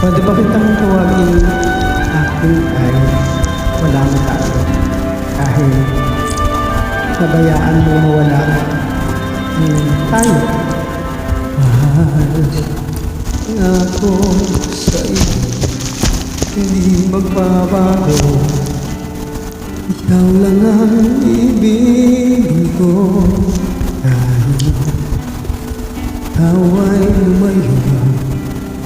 Pwede ba kitang tawagin aking ay wala na tayo kahit nabayaan mo mawala tayo. Mahal nga ako sa iyo, hindi magbabago. Ikaw lang ang ibigin ko kahit ikaw ay lumayo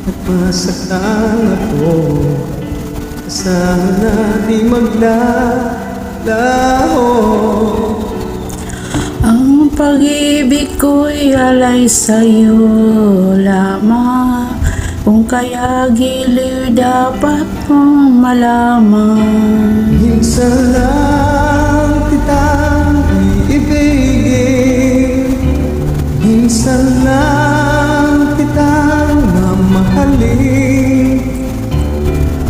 at masaktan ako. Kasama natin maglalaho. Ang pag-ibig ko'y alay sa'yo lamang, kung kaya giliw dapat mong malaman. Minsan lang kitang iibigin, minsan lang kitang mamahalin.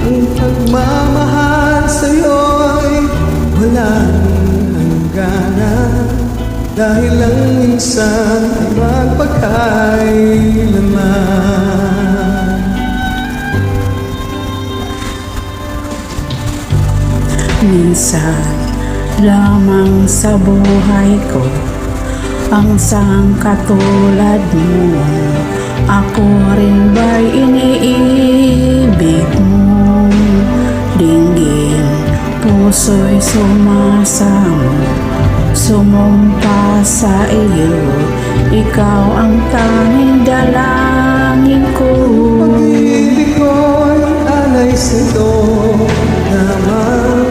Ang pagmamahal sa'yo'y walang hangganan, dahil lang minsan ay magpagkailanman. Minsan lamang sa buhay ko ang sang katulad mo. Ako rin ba'y iniibig mo? Dinggin, puso'y sumasamo, sumumpa sa iyo. Ikaw ang tanging dalangin ko. Pag-ibig ko'y alay sa'yo naman,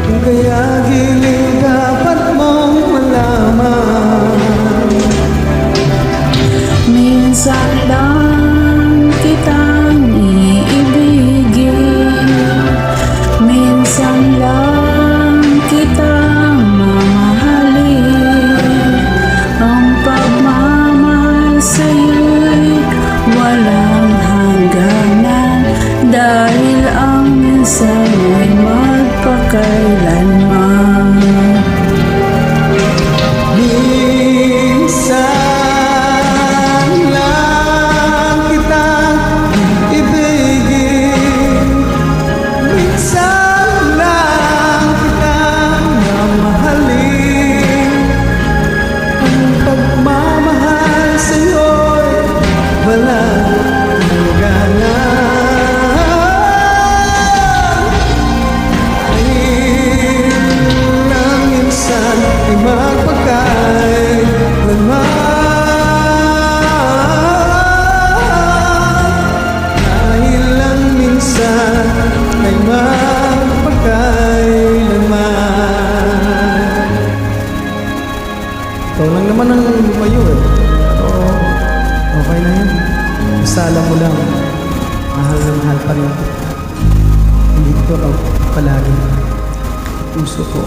kung kaya giling dapat mong malaman. Minsan lang kitang iibigin, minsan lang kitang mamahalin. Ang pagmamahal sa'yo'y walang hangganan, dahil ang minsan ay magpakailanman. Minsan lang kitang ibigin, minsan lang kitang mamahalin. Ang pagmamahal sa'yo'y walang hangganan, ay magpagkailanman. Dahil lang minsan ay magpagkailanman. Ikaw lang naman ang lumayo eh. Pero okay na yan. Masala mo lang, mahal na mahal pa rin. Hindi ko raw palagi puso ko.